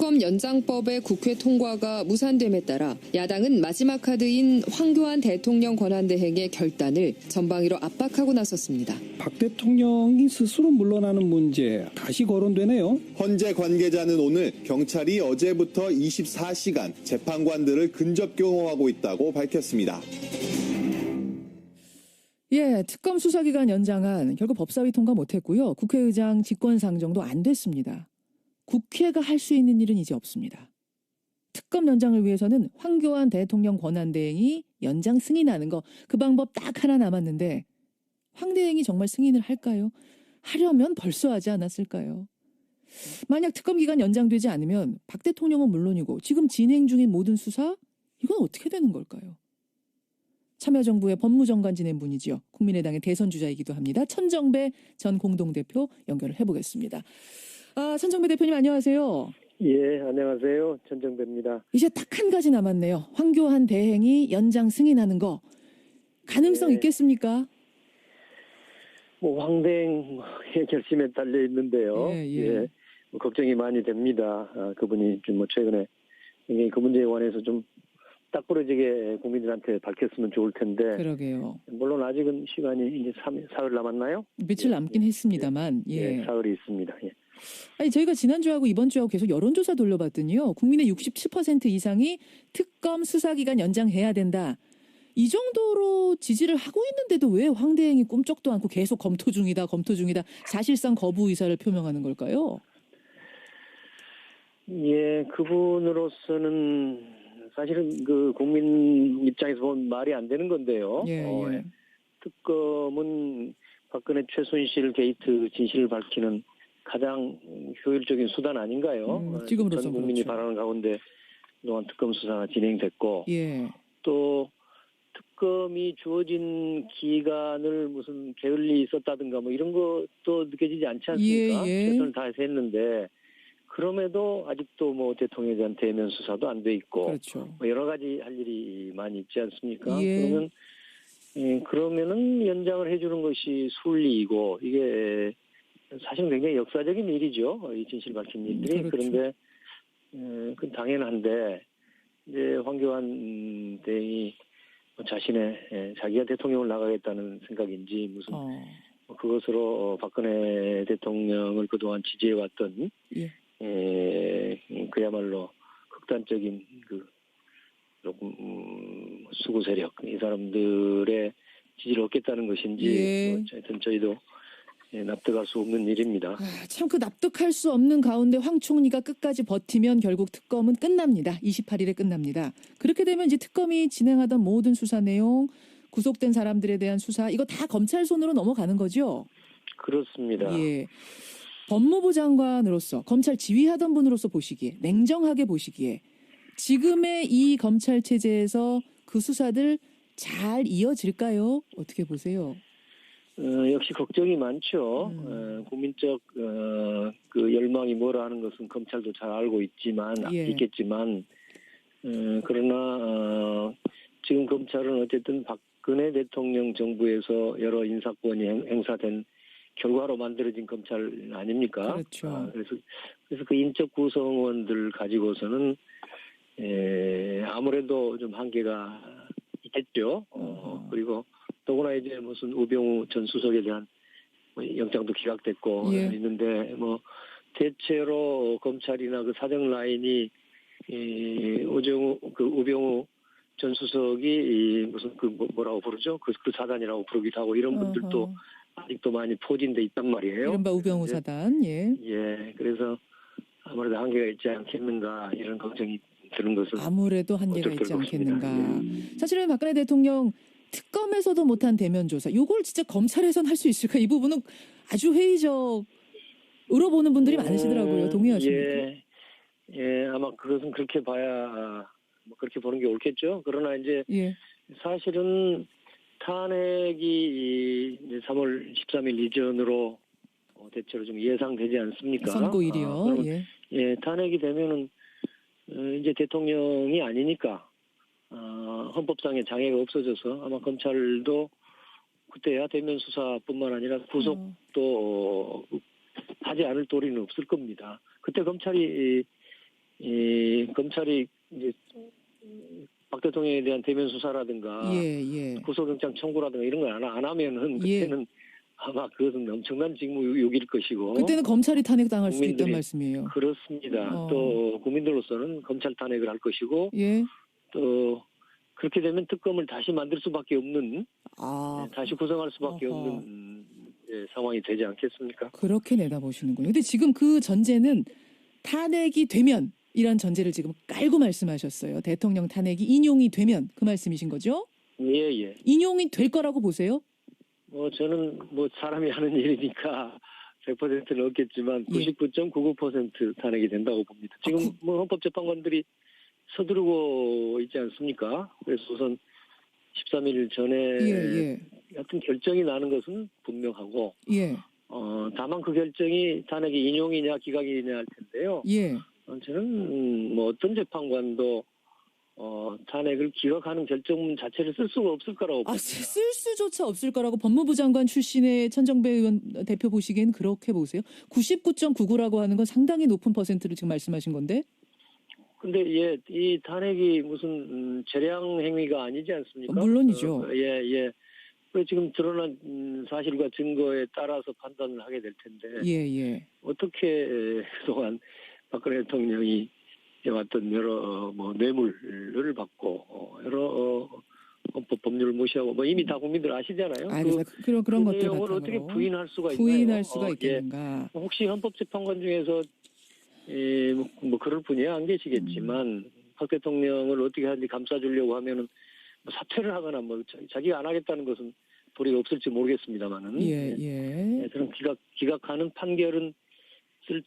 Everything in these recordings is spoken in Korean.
특검 연장법의 국회 통과가 무산됨에 따라 야당은 마지막 카드인 황교안 대통령 권한대행의 결단을 전방위로 압박하고 나섰습니다. 박 대통령이 스스로 물러나는 문제 다시 거론되네요. 헌재 관계자는 오늘 경찰이 어제부터 24시간 재판관들을 근접 경호하고 있다고 밝혔습니다. 예, 특검 수사기간 연장안 결국 법사위 통과 못했고요. 국회의장 직권상정도 안 됐습니다. 국회가 할 수 있는 일은 이제 없습니다. 특검 연장을 위해서는 황교안 대통령 권한대행이 연장 승인하는 거, 그 방법 딱 하나 남았는데 황 대행이 정말 승인을 할까요? 하려면 벌써 하지 않았을까요? 만약 특검 기간 연장되지 않으면 박 대통령은 물론이고 지금 진행 중인 모든 수사, 이건 어떻게 되는 걸까요? 참여정부의 법무장관 지낸 분이지요. 국민의당의 대선 주자이기도 합니다. 천정배 전 공동대표 연결을 해보겠습니다. 천정배 대표님 안녕하세요. 예, 안녕하세요. 천정배입니다. 이제 딱 한 가지 남았네요. 황교안 대행이 연장 승인하는 거 가능성 있겠습니까? 뭐 황대행의 결심에 달려 있는데요. 예. 뭐 걱정이 많이 됩니다. 그분이 좀 뭐 최근에 굉장히 그 문제에 관해서 좀 딱 부러지게 국민들한테 밝혔으면 좋을 텐데. 그러게요. 물론 아직은 시간이 이제 사흘 남았나요? 며칠 남긴 했습니다만. 예. 사흘이 있습니다. 예. 아니 저희가 지난주하고 이번주하고 계속 여론조사 돌려봤더니요. 국민의 67% 이상이 특검 수사기간 연장해야 된다. 이 정도로 지지를 하고 있는데도 왜 황 대행이 꿈쩍도 않고 계속 검토 중이다. 사실상 거부 의사를 표명하는 걸까요? 예, 그분으로서는 사실은 그 국민 입장에서 보면 말이 안 되는 건데요. 특검은 박근혜 최순실 게이트 진실을 밝히는 가장 효율적인 수단 아닌가요? 지금으로서 전 국민이 그렇죠. 바라는 가운데 그동안 특검 수사가 진행됐고 또 특검이 주어진 기간을 무슨 게을리 썼다든가 뭐 이런 것도 느껴지지 않지 않습니까? 최선을 다해서 했는데 그럼에도 아직도 뭐 대통령에 대한 대면 수사도 안 돼 있고 그렇죠. 뭐 여러 가지 할 일이 많이 있지 않습니까? 그러면은 연장을 해주는 것이 순리이고 이게 사실은 굉장히 역사적인 일이죠. 이 진실 밝힌 일들이. 그런데 그건 당연한데 이제 황교안 대행이 자기가 대통령을 나가겠다는 생각인지 무슨 그것으로 박근혜 대통령을 그동안 지지해왔던 그야말로 극단적인 그 조금 수구 세력 이 사람들의 지지를 얻겠다는 것인지 하여튼 저희도 납득할 수 없는 일입니다. 참 그 납득할 수 없는 가운데 황 총리가 끝까지 버티면 결국 특검은 끝납니다. 28일에 끝납니다. 그렇게 되면 이제 특검이 진행하던 모든 수사 내용, 구속된 사람들에 대한 수사 이거 다 검찰 손으로 넘어가는 거죠? 그렇습니다. 예. 법무부 장관으로서 검찰 지휘하던 분으로서 보시기에 냉정하게 보시기에 지금의 이 검찰 체제에서 그 수사들 잘 이어질까요? 어떻게 보세요? 역시 걱정이 많죠. 국민적 그 열망이 뭐라 하는 것은 검찰도 잘 알고 있겠지만 그러나 지금 검찰은 어쨌든 박근혜 대통령 정부에서 여러 인사권이 행사된 결과로 만들어진 검찰 아닙니까? 그렇죠. 그래서 그 인적 구성원들 가지고서는 아무래도 좀 한계가 있겠죠. 그리고 더구나 이제 무슨 우병우 전 수석에 대한 영장도 기각됐고 있는데 뭐 대체로 검찰이나 그 사정 라인이 우병우 전 수석이 무슨 뭐라고 부르죠? 그 사단이라고 부르기도 하고 이런 분들도 아직도 많이 포진돼 있단 말이에요. 이른바 우병우 사단. 그래서 아무래도 한계가 있지 않겠는가 이런 걱정이 드는 것은 아무래도 한계가 있지 않겠는가. 사실은 박근혜 대통령 특검에서도 못한 대면 조사. 이걸 진짜 검찰에서는 할 수 있을까? 이 부분은 아주 회의적으로 보는 분들이 많으시더라고요. 동의하십니까? 아마 그것은 그렇게 봐야 그렇게 보는 게 옳겠죠. 그러나 이제 사실은 탄핵이 이제 3월 13일 이전으로 대체로 좀 예상되지 않습니까? 선고일이요. 탄핵이 되면은 이제 대통령이 아니니까 헌법상의 장애가 없어져서 아마 검찰도 그때야 대면 수사뿐만 아니라 구속도 하지 않을 도리는 없을 겁니다. 그때 검찰이 이 검찰이 이제 박 대통령에 대한 대면 수사라든가 구속영장 청구라든가 이런 걸 안 하면은 그때는 아마 그것은 엄청난 직무유기일 것이고 그때는 검찰이 탄핵당할 수도 있다는 말씀이에요. 그렇습니다. 또 국민들로서는 검찰 탄핵을 할 것이고 또 그렇게 되면 특검을 다시 만들 수밖에 없는 다시 구성할 수밖에 없는 상황이 되지 않겠습니까? 그렇게 내다보시는군요. 근데 지금 그 전제는 탄핵이 되면 이란 전제를 지금 깔고 말씀하셨어요. 대통령 탄핵이 인용이 되면 그 말씀이신 거죠? 예. 인용이 될 거라고 보세요? 저는 사람이 하는 일이니까 100%는 없겠지만 99.99% 탄핵이 된다고 봅니다. 지금 헌법재판관들이 서두르고 있지 않습니까? 그래서 우선 13일 전에 같은 결정이 나는 것은 분명하고 다만 그 결정이 탄핵이 인용이냐 기각이냐 할 텐데요. 저는 어떤 재판관도 탄핵을 기각하는 결정문 자체를 쓸 수가 없을 거라고 봅니다. 쓸 수조차 없을 거라고 법무부 장관 출신의 천정배 의원 대표 보시기엔 그렇게 보세요? 99.99라고 하는 건 상당히 높은 퍼센트를 지금 말씀하신 건데? 근데 이 탄핵이 무슨 재량 행위가 아니지 않습니까? 물론이죠. 그 지금 드러난 사실과 증거에 따라서 판단을 하게 될 텐데. 어떻게 그동안 박근혜 대통령이 해왔던 여러 뇌물을 받고 여러 헌법 법률을 무시하고 이미 다 국민들 아시잖아요. 그런 것들 내용을 어떻게 부인할 수가 있겠는가? 혹시 헌법재판관 중에서 그럴 분이 안 계시겠지만 박 대통령을 어떻게 하든지 감싸주려고 하면은 사퇴를 하거나 자기가 안 하겠다는 것은 도리가 없을지 모르겠습니다만은 그런 기각하는 판결은 쓸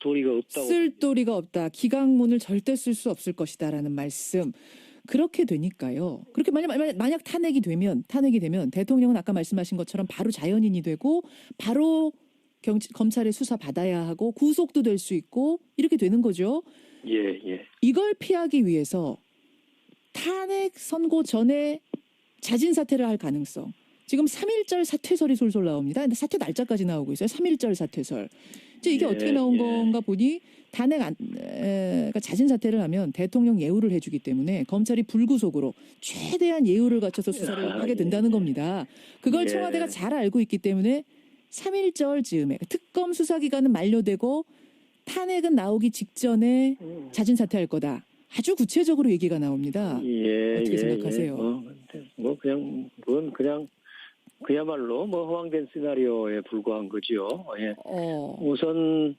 도리가 없다. 기각문을 절대 쓸 수 없을 것이다라는 말씀. 그렇게 되니까요. 그렇게 만약 탄핵이 되면 대통령은 아까 말씀하신 것처럼 바로 자연인이 되고 바로 검찰의 수사 받아야 하고 구속도 될 수 있고 이렇게 되는 거죠. 이걸 피하기 위해서 탄핵 선고 전에 자진 사퇴를 할 가능성. 지금 3.1절 사퇴설이 솔솔 나옵니다. 근데 사퇴 날짜까지 나오고 있어요. 3.1절 사퇴설. 이게 어떻게 나온 건가 보니 그러니까 자진 사퇴를 하면 대통령 예우를 해주기 때문에 검찰이 불구속으로 최대한 예우를 갖춰서 수사를 하게 된다는 겁니다. 그걸 청와대가 잘 알고 있기 때문에 3.1절 즈음에 특검 수사 기간은 만료되고 탄핵은 나오기 직전에 자진 사퇴할 거다. 아주 구체적으로 얘기가 나옵니다. 어떻게 생각하세요? 그건 그냥 그야말로 허황된 시나리오에 불과한 거죠. 우선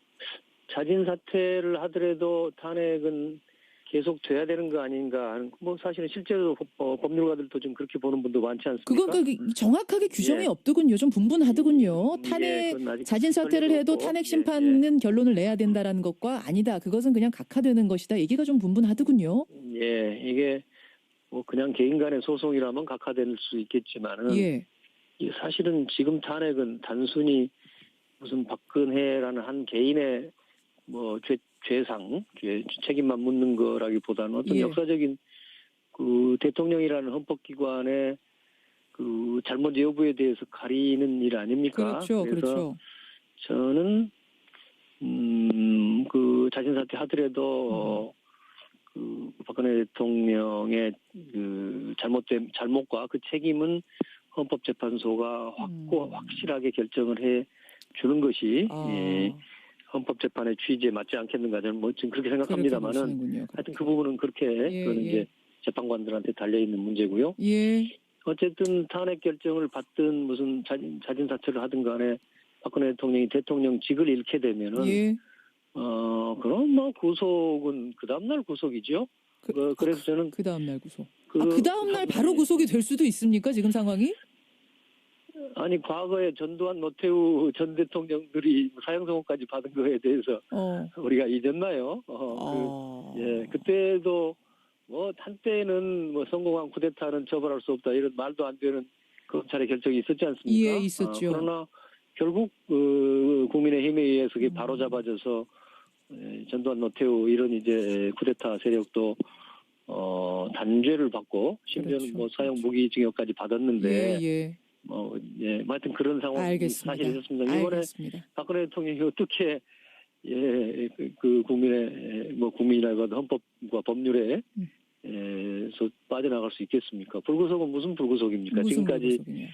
자진 사퇴를 하더라도 탄핵은 계속 돼야 되는 거 아닌가. 사실은 실제로 법률가들도 좀 그렇게 보는 분도 많지 않습니까? 그건 정확하게 규정이 없더군요. 좀 분분하더군요. 탄핵 자진 사퇴를 해도 탄핵 심판은 결론을 내야 된다라는 것과 아니다. 그것은 그냥 각하되는 것이다. 얘기가 좀 분분하더군요. 이게 그냥 개인 간의 소송이라면 각하될 수 있겠지만은 사실은 지금 탄핵은 단순히 무슨 박근혜라는 한 개인의 책임만 묻는 거라기보다는 어떤 역사적인 그 대통령이라는 헌법기관의 그 잘못 여부에 대해서 가리는 일 아닙니까? 그래서 저는 그 자진 사퇴 하더라도 그 박근혜 대통령의 그 잘못과 그 책임은 헌법재판소가 확실하게 결정을 해 주는 것이 헌법재판의 취지에 맞지 않겠는가 저는 지금 그렇게 생각합니다만은 하여튼 그 부분은 그거는 이제 재판관들한테 달려 있는 문제고요. 어쨌든 탄핵 결정을 받든 무슨 자진 사퇴를 하든 간에 박근혜 대통령이 대통령직을 잃게 되면은 그럼 구속은 그 다음날 구속이죠. 그래서 저는 그 다음날 구속. 그 다음날 바로 구속이 될 수도 있습니까? 지금 상황이? 아니 과거에 전두환, 노태우 전 대통령들이 사형선고까지 받은 거에 대해서 우리가 잊었나요? 그때도 한때는 성공한 쿠데타는 처벌할 수 없다 이런 말도 안 되는 검찰의 결정이 있었지 않습니까? 있었죠. 그러나 결국 국민의힘에 의해서 그게 바로 잡아져서 전두환, 노태우 이런 이제 쿠데타 세력도 단죄를 받고 심지어는 사형 무기징역까지 받았는데 하여튼 그런 상황이 사실 있었습니다. 이번에 박근혜 대통령이 어떻게 예, 그 국민이라고 헌법과 법률에 빠져나갈 수 있겠습니까? 불구속은 무슨 불구속입니까? 무슨 지금까지 불구속이냐.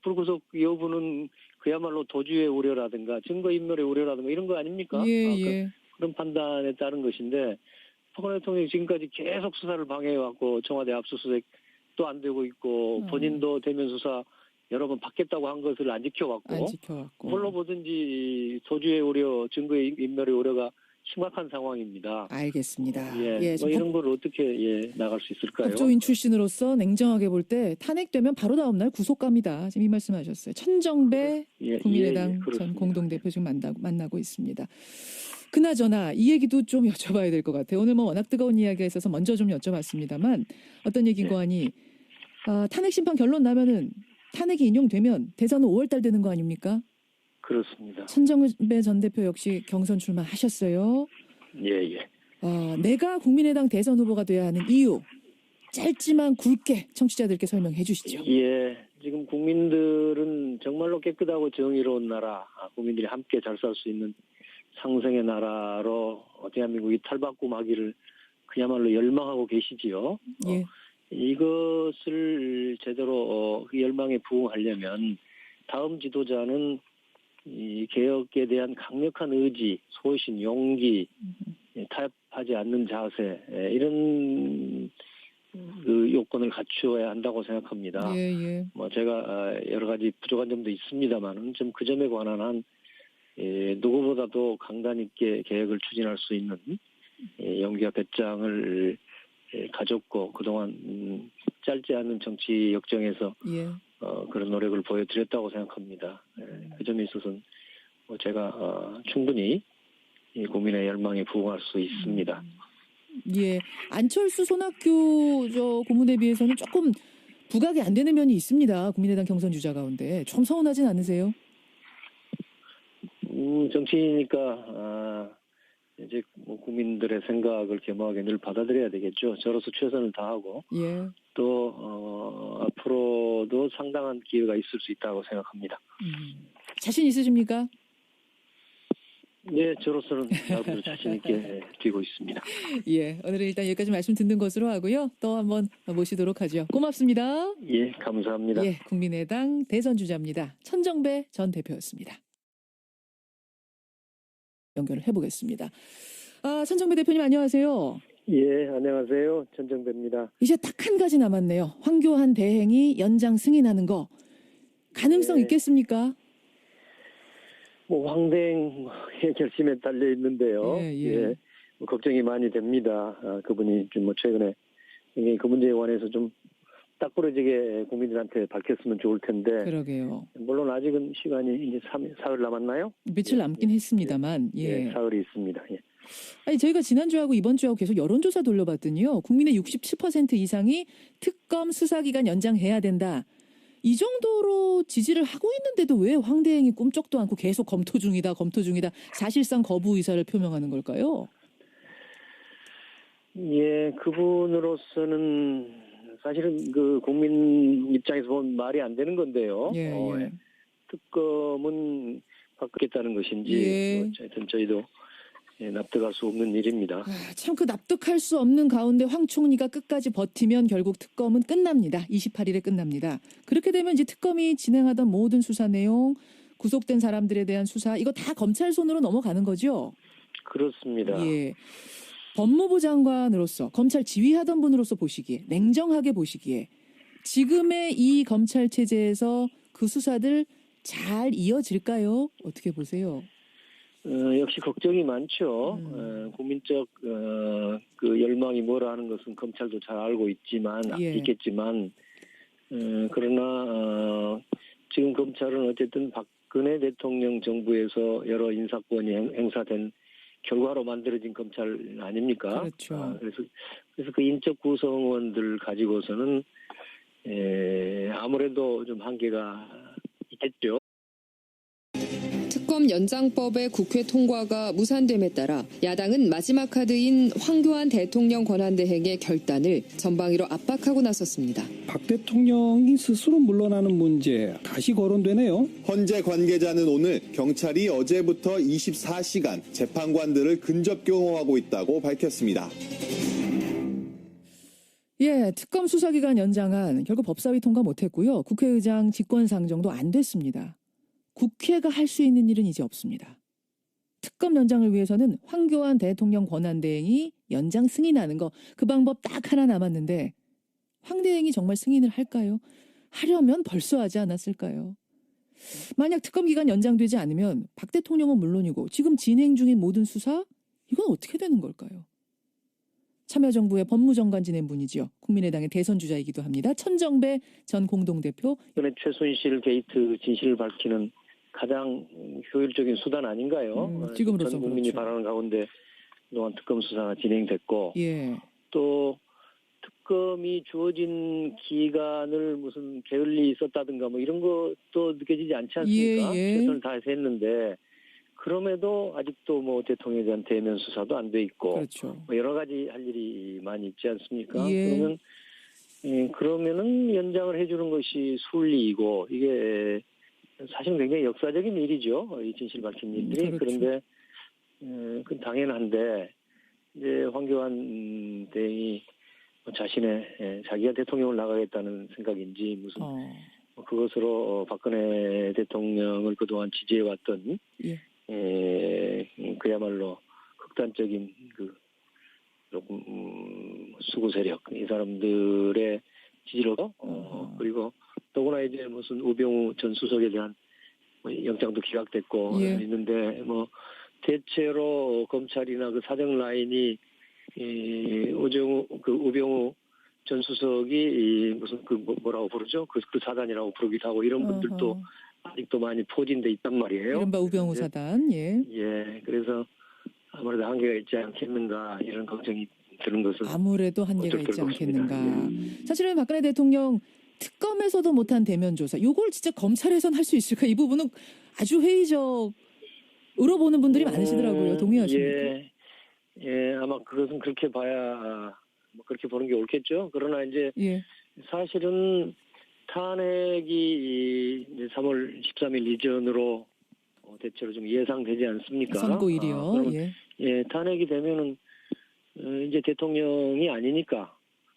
불구속 여부는 그야말로 도주의 우려라든가 증거인멸의 우려라든가 이런 거 아닙니까? 예. 그런 판단에 따른 것인데 박근혜 대통령이 지금까지 계속 수사를 방해해왔고 청와대 압수수색도 안 되고 있고 본인도 대면 수사 여러 번 받겠다고 한 것을 안 지켜왔고 뭘로 보든지 도주의 우려, 증거인멸의 우려가 심각한 상황입니다. 알겠습니다. 이런 걸 어떻게 나갈 수 있을까요? 법조인 출신으로서 냉정하게 볼 때 탄핵되면 바로 다음 날 구속 갑니다. 지금 이 말씀하셨어요. 천정배 국민의당 전 공동대표 지금 만나고 있습니다. 그나저나 이 얘기도 좀 여쭤봐야 될 것 같아요. 오늘 워낙 뜨거운 이야기가 있어서 먼저 좀 여쭤봤습니다만 어떤 얘기인고 하니 탄핵 심판 결론 나면은 탄핵이 인용되면 대선은 5월달 되는 거 아닙니까? 그렇습니다. 천정배 전 대표 역시 경선 출마하셨어요. 예. 내가 국민의당 대선 후보가 돼야 하는 이유 짧지만 굵게 청취자들께 설명해 주시죠. 예, 지금 국민들은 정말로 깨끗하고 정의로운 나라, 국민들이 함께 잘 살 수 있는 상생의 나라로 대한민국이 탈바꿈하기를 그야말로 열망하고 계시지요. 예. 이것을 제대로 그 열망에 부응하려면 다음 지도자는 이 개혁에 대한 강력한 의지, 소신, 용기, 타협하지 않는 자세 이런 그 요건을 갖추어야 한다고 생각합니다. 제가 여러 가지 부족한 점도 있습니다만은 좀 그 점에 관한 한 누구보다도 강단 있게 개혁을 추진할 수 있는 용기와 배짱을 가졌고 그동안 짧지 않은 정치 역정에서 그런 노력을 보여드렸다고 생각합니다. 그 점에 있어서는 제가 충분히 국민의 열망에 부응할 수 있습니다. 예, 안철수 손학규 고문에 비해서는 조금 부각이 안 되는 면이 있습니다. 국민의당 경선 주자 가운데 좀 서운하진 않으세요? 정치인이니까 이제 국민들의 생각을 겸허하게 늘 받아들여야 되겠죠. 저로서 최선을 다하고 또 앞으로도 상당한 기회가 있을 수 있다고 생각합니다. 자신 있으십니까? 네, 저로서는 나름대로 자신 있게 뛰고 있습니다. 예, 오늘은 일단 여기까지 말씀 듣는 것으로 하고요. 또 한번 모시도록 하죠. 고맙습니다. 예, 감사합니다. 예, 국민의당 대선 주자입니다. 천정배 전 대표였습니다. 연결을 해보겠습니다. 천정배 대표님 안녕하세요. 예, 안녕하세요. 천정배입니다. 이제 딱 한 가지 남았네요. 황교안 대행이 연장 승인하는 거 가능성 있겠습니까? 황대행의 결심에 달려 있는데요. 걱정이 많이 됩니다. 그분이 좀 최근에 굉장히 그 문제에 관해서 좀 딱 부러지게 국민들한테 밝혔으면 좋을 텐데. 그러게요. 물론 아직은 시간이 이제 사흘 남았나요? 며칠 남긴 했습니다만. 사흘이 있습니다. 아니 저희가 지난주하고 이번 주하고 계속 여론조사 돌려봤더니요. 국민의 67% 이상이 특검 수사기간 연장해야 된다. 이 정도로 지지를 하고 있는데도 왜 황대행이 꿈쩍도 않고 계속 검토 중이다. 사실상 거부 의사를 표명하는 걸까요? 예, 그분으로서는 사실은 그 국민 입장에서 보면 말이 안 되는 건데요. 특검은 바꾸겠다는 것인지 하여튼 저희도 납득할 수 없는 일입니다. 참 그 납득할 수 없는 가운데 황 총리가 끝까지 버티면 결국 특검은 끝납니다. 28일에 끝납니다. 그렇게 되면 이제 특검이 진행하던 모든 수사 내용, 구속된 사람들에 대한 수사 이거 다 검찰 손으로 넘어가는 거죠? 그렇습니다. 예. 법무부 장관으로서 검찰 지휘하던 분으로서 보시기에 냉정하게 보시기에 지금의 이 검찰 체제에서 그 수사들 잘 이어질까요? 어떻게 보세요? 역시 걱정이 많죠. 국민적 그 열망이 뭐라 하는 것은 검찰도 잘 알고 있겠지만 그러나 지금 검찰은 어쨌든 박근혜 대통령 정부에서 여러 인사권이 행사된 결과로 만들어진 검찰 아닙니까? 그렇죠. 그래서 그 인적 구성원들 가지고서는 아무래도 좀 한계가 있겠죠. 특검 연장법의 국회 통과가 무산됨에 따라 야당은 마지막 카드인 황교안 대통령 권한대행의 결단을 전방위로 압박하고 나섰습니다. 박 대통령이 스스로 물러나는 문제 다시 거론되네요. 헌재 관계자는 오늘 경찰이 어제부터 24시간 재판관들을 근접 경호하고 있다고 밝혔습니다. 예, 특검 수사기간 연장안 결국 법사위 통과 못했고요. 국회의장 직권상정도 안 됐습니다. 국회가 할 수 있는 일은 이제 없습니다. 특검 연장을 위해서는 황교안 대통령 권한대행이 연장 승인하는 거, 그 방법 딱 하나 남았는데 황 대행이 정말 승인을 할까요? 하려면 벌써 하지 않았을까요? 만약 특검 기간 연장되지 않으면 박 대통령은 물론이고 지금 진행 중인 모든 수사, 이건 어떻게 되는 걸까요? 참여정부의 법무장관 지낸 분이죠. 국민의당의 대선 주자이기도 합니다. 천정배 전 공동대표. 이번에 최순실 게이트 진실을 밝히는 가장 효율적인 수단 아닌가요? 지금으로서 전 국민이 그렇죠. 바라는 가운데 그동안 특검 수사가 진행됐고 예. 또 특검이 주어진 기간을 무슨 게을리 있었다든가 뭐 이런 것도 느껴지지 않지 않습니까? 예, 예. 최선을 다해서 했는데 그럼에도 아직도 뭐 대통령에 대한 대면 수사도 안 돼 있고 그렇죠. 뭐 여러 가지 할 일이 많이 있지 않습니까? 예. 그러면은 연장을 해주는 것이 순리이고 이게 사실은 굉장히 역사적인 일이죠. 이 진실 밝힌 일들이. 그렇죠. 그런데 그 당연한데 이제 황교안 대행이 자신의 자기가 대통령을 나가겠다는 생각인지 무슨 그것으로 박근혜 대통령을 그동안 지지해왔던 예. 그야말로 극단적인 그 조금 수구 세력 이 사람들의 지지로 그리고 더구나 이제 무슨 우병우 전 수석에 대한 영장도 기각됐고 예. 있는데 뭐 대체로 검찰이나 그 사정 라인이 우병우 전 수석이 무슨 뭐라고 부르죠? 그 사단이라고 부르기도 하고 이런 분들도 아직도 많이 포진돼 있단 말이에요. 이른바 우병우 사단. 예. 예. 그래서 아무래도 한계가 있지 않겠는가 이런 걱정이 드는 것은 아무래도 한계가 있지 없습니다. 않겠는가. 사실은 박근혜 대통령 특검에서도 못한 대면 조사. 요걸 진짜 검찰에선 할 수 있을까? 이 부분은 아주 회의적으로 보는 분들이 많으시더라고요. 동의하십니까? 예, 아마 그것은 그렇게 봐야 뭐 그렇게 보는 게 옳겠죠. 그러나 이제 사실은 탄핵이 이제 3월 13일 이전으로 대체로 좀 예상되지 않습니까? 선고일이요. 예, 탄핵이 되면은 이제 대통령이 아니니까